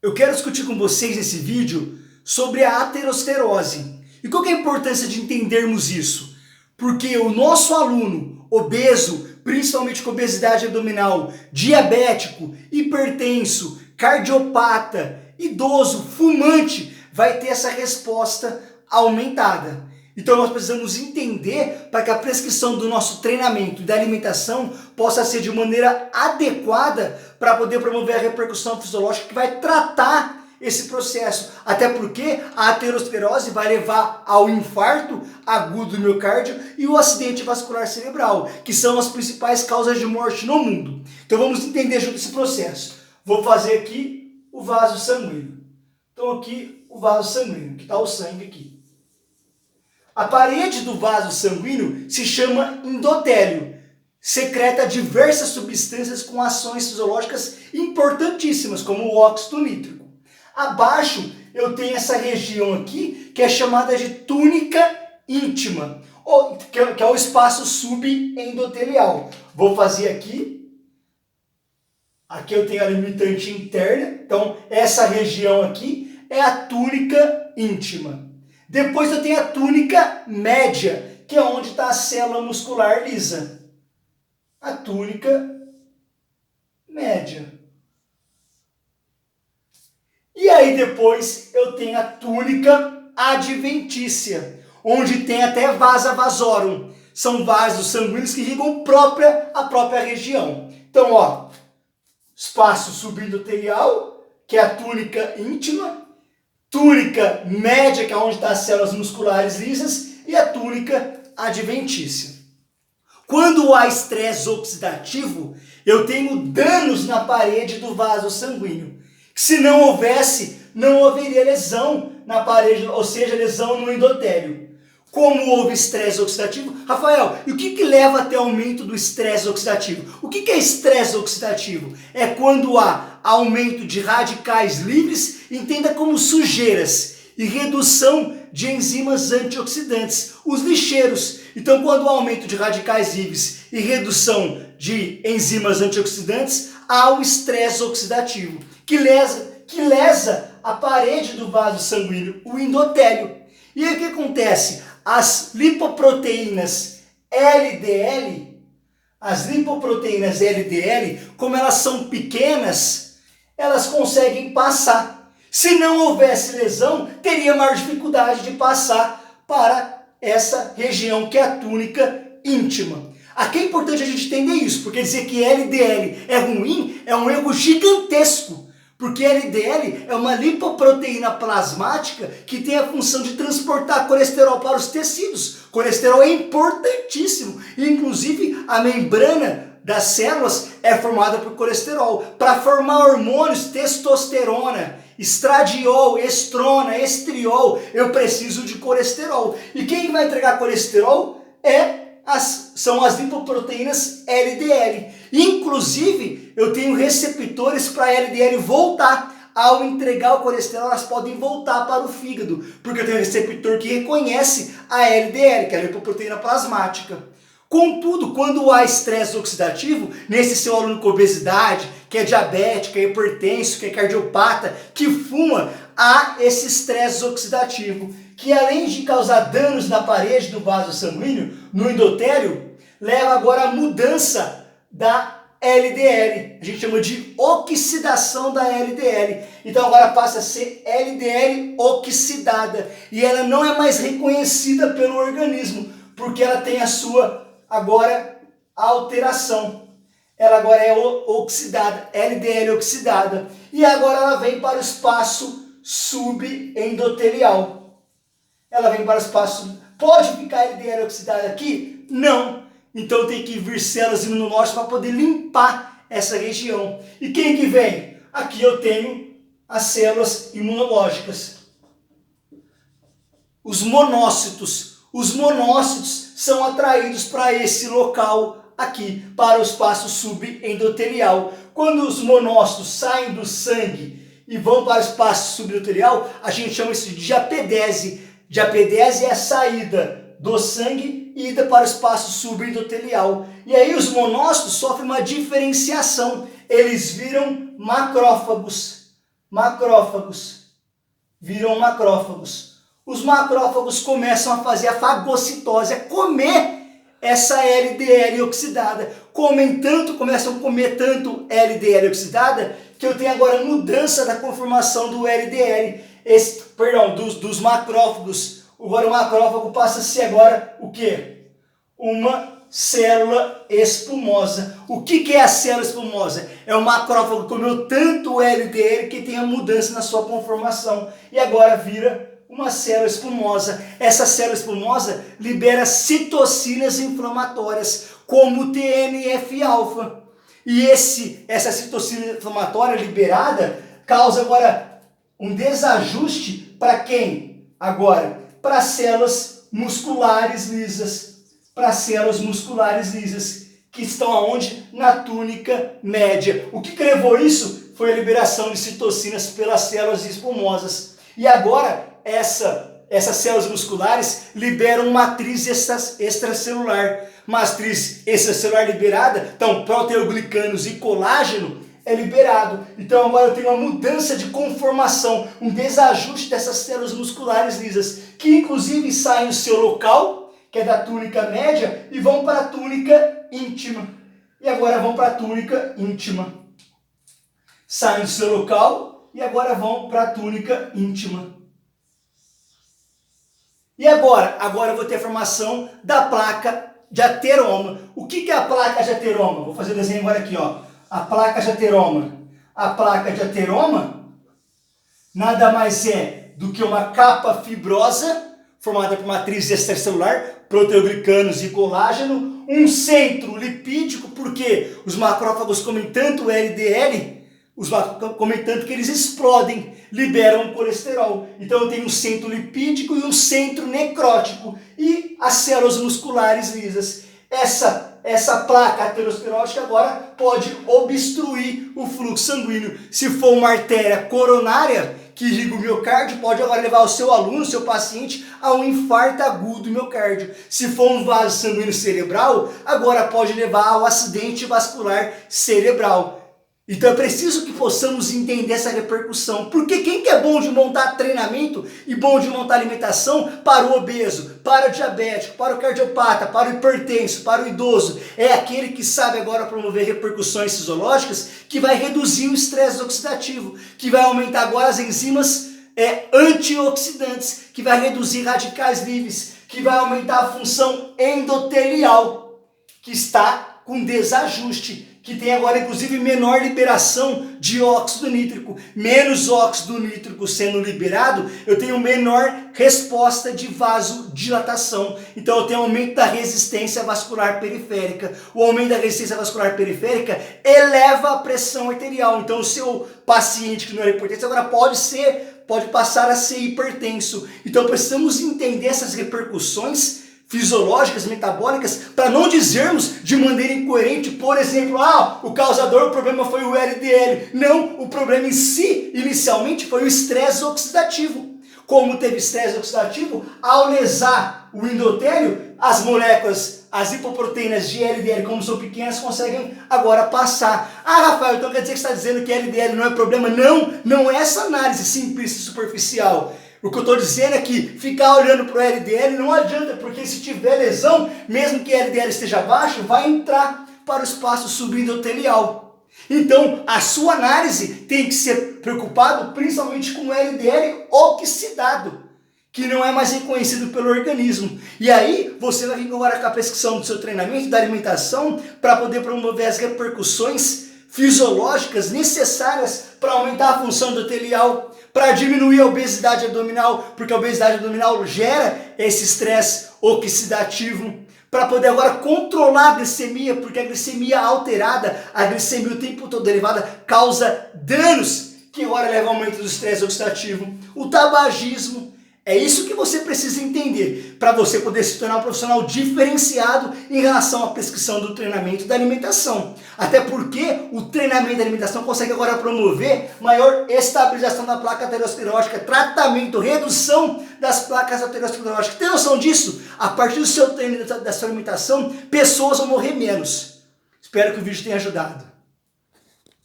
Eu quero discutir com vocês nesse vídeo sobre a aterosclerose. E qual que é a importância de entendermos isso? Porque o nosso aluno obeso, principalmente com obesidade abdominal, diabético, hipertenso, cardiopata, idoso, fumante, vai ter essa resposta aumentada. Então nós precisamos entender para que a prescrição do nosso treinamento e da alimentação possa ser de maneira adequada para poder promover a repercussão fisiológica que vai tratar esse processo. Até porque a aterosclerose vai levar ao infarto agudo do miocárdio e o acidente vascular cerebral, que são as principais causas de morte no mundo. Então vamos entender junto esse processo. Vou fazer aqui o vaso sanguíneo. Então aqui o vaso sanguíneo, que está o sangue aqui. A parede do vaso sanguíneo se chama endotélio. Secreta diversas substâncias com ações fisiológicas importantíssimas, como o óxido nítrico. Abaixo eu tenho essa região aqui, que é chamada de túnica íntima, que é o espaço subendotelial. Vou fazer aqui. Aqui eu tenho a limitante interna, então essa região aqui é a túnica íntima. Depois eu tenho a túnica média, que é onde está a célula muscular lisa. A túnica média. E aí depois eu tenho a túnica adventícia, onde tem até vasa vasorum. São vasos sanguíneos que irrigam a própria região. Então, ó, espaço subendotelial, que é a túnica íntima, túnica média, que é onde estão as células musculares lisas, e a túnica adventícia. Quando há estresse oxidativo, eu tenho danos na parede do vaso sanguíneo. Se não houvesse, não haveria lesão na parede, ou seja, lesão no endotélio. Como houve estresse oxidativo? Rafael, e o que leva até aumento do estresse oxidativo? O que é estresse oxidativo? É quando há aumento de radicais livres, entenda como sujeiras, e redução de enzimas antioxidantes, os lixeiros. Então, quando há aumento de radicais livres e redução de enzimas antioxidantes, há o estresse oxidativo, que lesa a parede do vaso sanguíneo, o endotélio. E aí o que acontece? As lipoproteínas LDL, como elas são pequenas, elas conseguem passar. Se não houvesse lesão, teria maior dificuldade de passar para essa região que é a túnica íntima. Aqui é importante a gente entender isso, porque dizer que LDL é ruim é um erro gigantesco. Porque LDL é uma lipoproteína plasmática que tem a função de transportar colesterol para os tecidos. Colesterol é importantíssimo. Inclusive, a membrana das células é formada por colesterol. Para formar hormônios, testosterona, estradiol, estrona, estriol, eu preciso de colesterol. E quem vai entregar colesterol são as lipoproteínas LDL. Inclusive, eu tenho receptores para LDL voltar. Ao entregar o colesterol, elas podem voltar para o fígado, porque eu tenho um receptor que reconhece a LDL, que é a lipoproteína plasmática. Contudo, quando há estresse oxidativo, nesse seu aluno com obesidade, que é diabético, que é hipertenso, que é cardiopata, que fuma, há esse estresse oxidativo, que além de causar danos na parede do vaso sanguíneo, no endotélio, leva agora à mudança da LDL. A gente chama de oxidação da LDL. Então agora passa a ser LDL oxidada. E ela não é mais reconhecida pelo organismo, porque ela tem a sua agora alteração. Ela agora é oxidada, LDL oxidada. E agora ela vem para o espaço subendotelial. Ela vem para o espaço... Pode ficar LDL oxidada aqui? Não. Então tem que vir células imunológicas para poder limpar essa região. E quem que vem? Aqui eu tenho as células imunológicas. Os monócitos. Os monócitos são atraídos para esse local aqui, para o espaço subendotelial. Quando os monócitos saem do sangue e vão para o espaço subendotelial, a gente chama isso de diapedese. Diapedese é a saída do sangue e ida para o espaço subendotelial. E aí os monócitos sofrem uma diferenciação. Eles viram macrófagos. macrófagos. Viram macrófagos. Os macrófagos começam a fazer a fagocitose, a comer essa LDL oxidada. Começam a comer tanto LDL oxidada, que eu tenho agora mudança da conformação do LDL, dos macrófagos. Agora o macrófago passa a ser agora o quê? Uma célula espumosa. O que é a célula espumosa? É o macrófago que comeu tanto LDL que tem a mudança na sua conformação e agora vira uma célula espumosa. Essa célula espumosa libera citocinas inflamatórias, como o TNF-alfa. E essa citocina inflamatória liberada causa agora um desajuste para quem? Agora, para células musculares lisas. Para células musculares lisas, que estão aonde? Na túnica média. O que levou isso? Foi a liberação de citocinas pelas células espumosas. E agora, essas células musculares liberam matriz extracelular. Matriz extracelular liberada, então proteoglicanos e colágeno é liberado. Então agora eu tenho uma mudança de conformação, um desajuste dessas células musculares lisas, que inclusive saem do seu local, que é da túnica média, e vão para a túnica íntima. E agora vão para a túnica íntima. Saem do seu local e agora vão para a túnica íntima. E agora? Agora eu vou ter a formação da placa de ateroma. O que é a placa de ateroma? Vou fazer o desenho agora aqui, ó. A placa de ateroma. A placa de ateroma nada mais é do que uma capa fibrosa formada por matriz extracelular, proteoglicanos e colágeno, um centro lipídico, porque os macrófagos comem tanto LDL, comem tanto que eles explodem, liberam colesterol. Então eu tenho um centro lipídico e um centro necrótico e as células musculares lisas. Essa placa aterosclerótica agora pode obstruir o fluxo sanguíneo. Se for uma artéria coronária que irriga o miocárdio, pode agora levar o seu aluno, o seu paciente, a um infarto agudo do miocárdio. Se for um vaso sanguíneo cerebral, agora pode levar ao acidente vascular cerebral. Então é preciso que possamos entender essa repercussão, porque quem que é bom de montar treinamento e bom de montar alimentação para o obeso, para o diabético, para o cardiopata, para o hipertenso, para o idoso, é aquele que sabe agora promover repercussões fisiológicas, que vai reduzir o estresse oxidativo, que vai aumentar agora as enzimas antioxidantes, que vai reduzir radicais livres, que vai aumentar a função endotelial, que está com desajuste, que tem agora inclusive menor liberação de óxido nítrico. Menos óxido nítrico sendo liberado, eu tenho menor resposta de vasodilatação. Então eu tenho aumento da resistência vascular periférica. O aumento da resistência vascular periférica eleva a pressão arterial. Então o seu paciente que não era hipertenso agora pode passar a ser hipertenso. Então precisamos entender essas repercussões fisiológicas, metabólicas, para não dizermos de maneira incoerente, por exemplo, o causador, o problema foi o LDL. Não, o problema em si, inicialmente, foi o estresse oxidativo. Como teve estresse oxidativo, ao lesar o endotélio, as moléculas, as lipoproteínas de LDL, como são pequenas, conseguem agora passar. Rafael, então quer dizer que você está dizendo que LDL não é problema? Não, não é essa análise simplista e superficial. O que eu estou dizendo é que ficar olhando para o LDL não adianta, porque se tiver lesão, mesmo que o LDL esteja baixo, vai entrar para o espaço subendotelial. Então, a sua análise tem que ser preocupado principalmente com o LDL oxidado, que não é mais reconhecido pelo organismo. E aí, você vai vir agora com a prescrição do seu treinamento, da alimentação, para poder promover as repercussões fisiológicas necessárias para aumentar a função endotelial, para diminuir a obesidade abdominal, porque a obesidade abdominal gera esse estresse oxidativo, para poder agora controlar a glicemia, porque a glicemia alterada, a glicemia o tempo todo elevada, causa danos que agora levam ao aumento do estresse oxidativo. O tabagismo, é isso que você precisa entender para você poder se tornar um profissional diferenciado em relação à prescrição do treinamento da alimentação. Até porque o treinamento da alimentação consegue agora promover maior estabilização da placa aterosclerótica, tratamento, redução das placas ateroscleróticas. Tem noção disso? A partir do seu treino, da sua alimentação, pessoas vão morrer menos. Espero que o vídeo tenha ajudado.